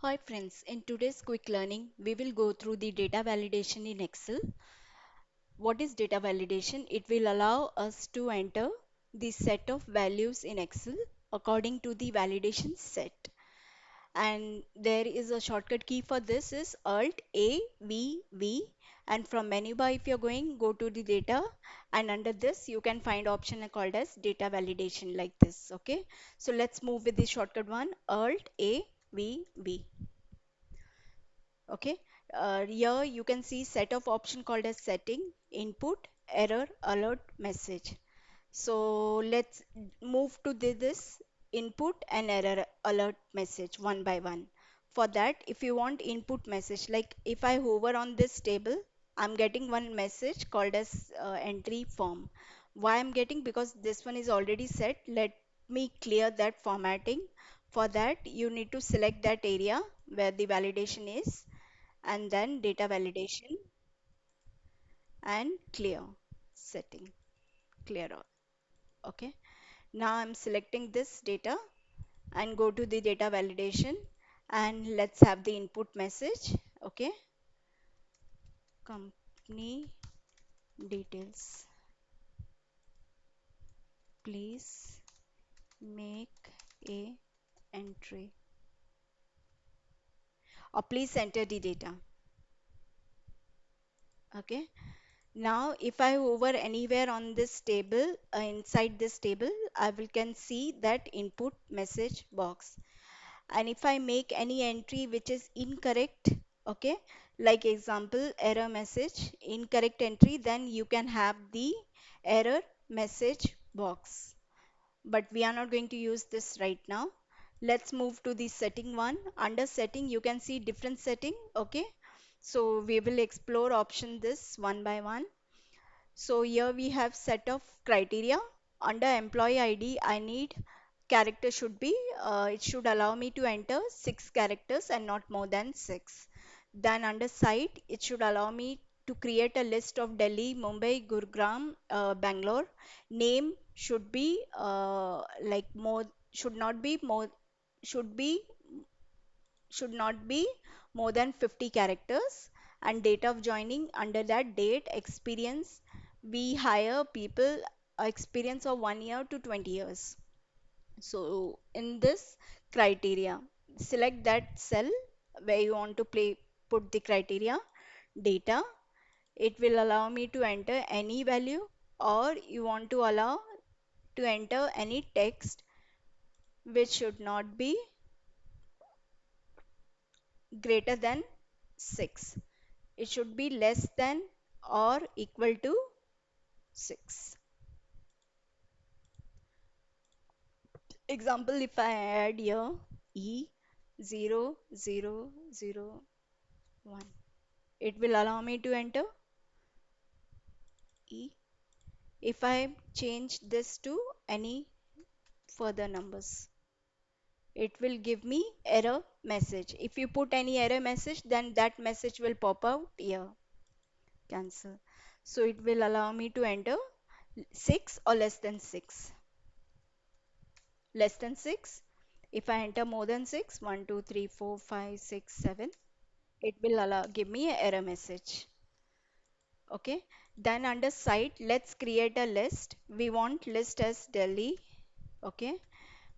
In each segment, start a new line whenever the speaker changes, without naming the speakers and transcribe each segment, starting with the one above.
Hi friends, in today's quick learning, we will go through the data validation in Excel. What is data validation? It will allow us to enter the set of values in Excel according to the validation set. And there is a shortcut key for this is Alt A V V, and from menu bar if you're going, go to the data, and under this you can find option called as data validation like this. Okay, so let's move with the shortcut one, Alt A V V. Okay, here you can see set of option called as setting, input, error, alert, message. So let's move to this input and error alert message one by one. For that, if you want input message, like if I hover on this table, I'm getting one message called as entry form. Why I'm getting? Because this one is already set. Let me clear that formatting. For that, you need to select that area where the validation is, and then data validation and clear setting, clear all. Okay, now I'm selecting this data and go to the data validation, and let's have the input message. Okay, company details, please make a entry, or please enter the data. Okay, now if I hover anywhere on this table, inside this table, I will can see that input message box. And if I make any entry which is incorrect, okay, like example error message incorrect entry, then you can have the error message box, but we are not going to use this right now. Let's move to the setting one. Under setting you can see different setting. Okay, so we will explore option this one by one. So here we have set of criteria. Under employee ID, I need character should be, it should allow me to enter 6 characters and not more than 6. Then under site, it should allow me to create a list of Delhi, Mumbai, Gurgaon, Bangalore. Name should be like more, should not be more, should be should not be more than 50 characters, and date of joining, under that date experience, we hire people experience of 1 year to 20 years. So in this criteria, select that cell where you want to put the criteria data. It will allow me to enter any value, or you want to allow to enter any text which should not be greater than 6. It should be less than or equal to 6. Example, if I add here E0001, it will allow me to enter E. If I change this to any further numbers, it will give me error message. If you put any error message, then that message will pop out here, cancel. So it will allow me to enter 6 or less than 6. Less than 6. If I enter more than 6, 1, 2, 3, 4, 5, 6, 7, it will allow give me an error message. Okay. Then under site, let's create a list. We want list as Delhi. Okay.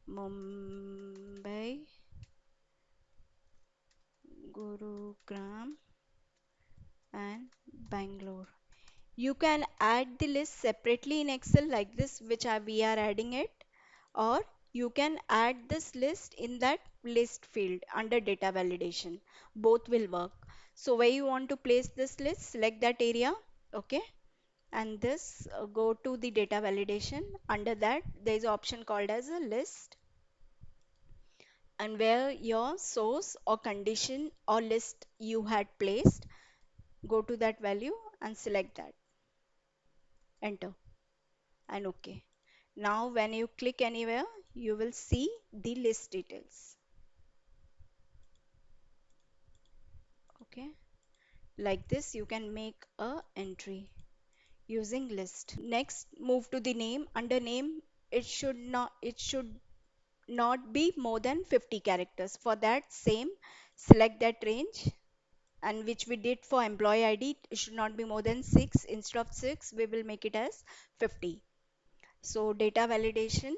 Mumbai, Gurugram, and Bangalore. You can add the list separately in Excel like this, which we are adding it, or you can add this list in that list field under data validation. Both will work. So where you want to place this list, select that area, okay, and this go to the data validation. Under that there is option called as a list, and where your source or condition or list you had placed, go to that value and select that, enter, and OK. Now when you click anywhere, you will see the list details. Okay, like this you can make a entry using list. Next, move to the name. Under name, it should not be more than 50 characters. For that, same select that range, and which we did for employee ID, it should not be more than 6. Instead of 6, we will make it as 50. So data validation,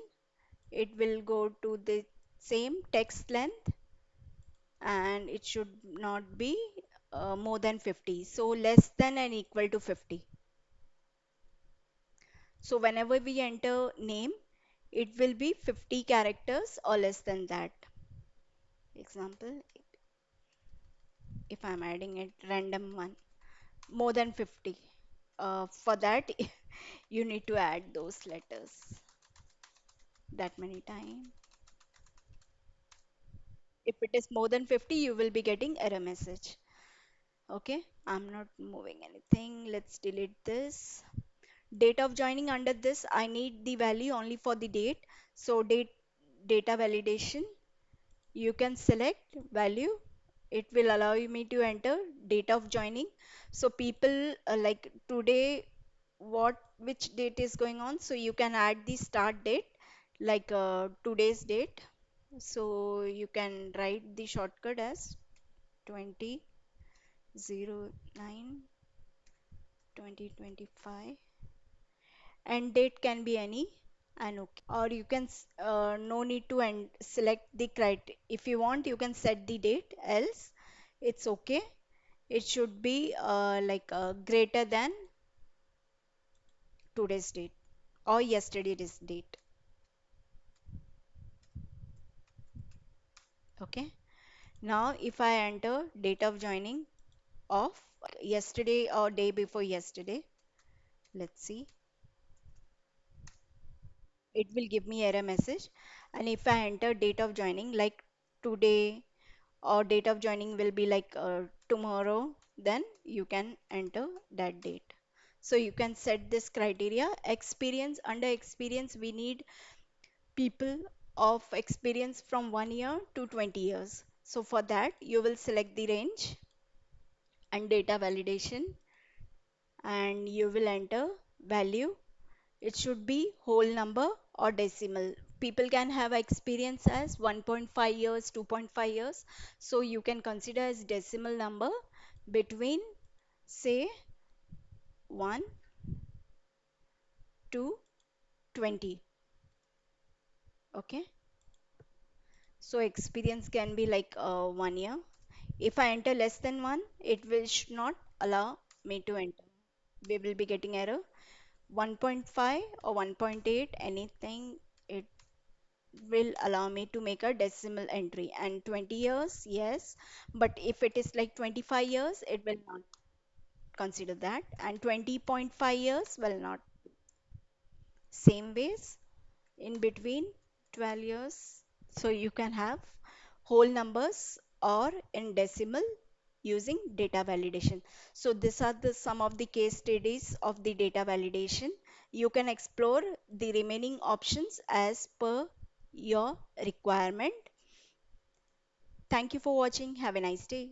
it will go to the same text length, and it should not be more than 50. So less than and equal to 50. So whenever we enter name, it will be 50 characters or less than that. Example, if I'm adding it random one, more than 50. For that, you need to add those letters that many times. If it is more than 50, you will be getting error message. Okay, I'm not moving anything. Let's delete this. Date of joining, under this, I need the value only for the date. So data validation, you can select value. It will allow me to enter date of joining. So people like today, which date is going on, so you can add the start date, like today's date. So you can write the shortcut as 20/09/2025, and date can be any, and okay. Or you can no need to end, select the criteria. If you want, you can set the date, else it's okay. It should be like greater than today's date or yesterday's date. Okay. Now if I enter date of joining of yesterday or day before yesterday, let's see, it will give me error message. And if I enter date of joining like today, or date of joining will be like tomorrow, then you can enter that date. So you can set this criteria. Experience, under experience we need people of experience from 1 year to 20 years. So for that you will select the range and data validation, and you will enter value. It should be whole number or decimal. People can have experience as 1.5 years, 2.5 years. So you can consider as decimal number between, say, 1 to 20. Okay. So experience can be like 1 year. If I enter less than 1, it will should not allow me to enter. We will be getting error. 1.5 or 1.8, anything, it will allow me to make a decimal entry. And 20 years, yes, but if it is like 25 years, it will not consider that, and 20.5 years will not. Same ways in between 12 years, so you can have whole numbers or in decimal using data validation. So these are the some of the case studies of the data validation. You can explore the remaining options as per your requirement. Thank you for watching. Have a nice day.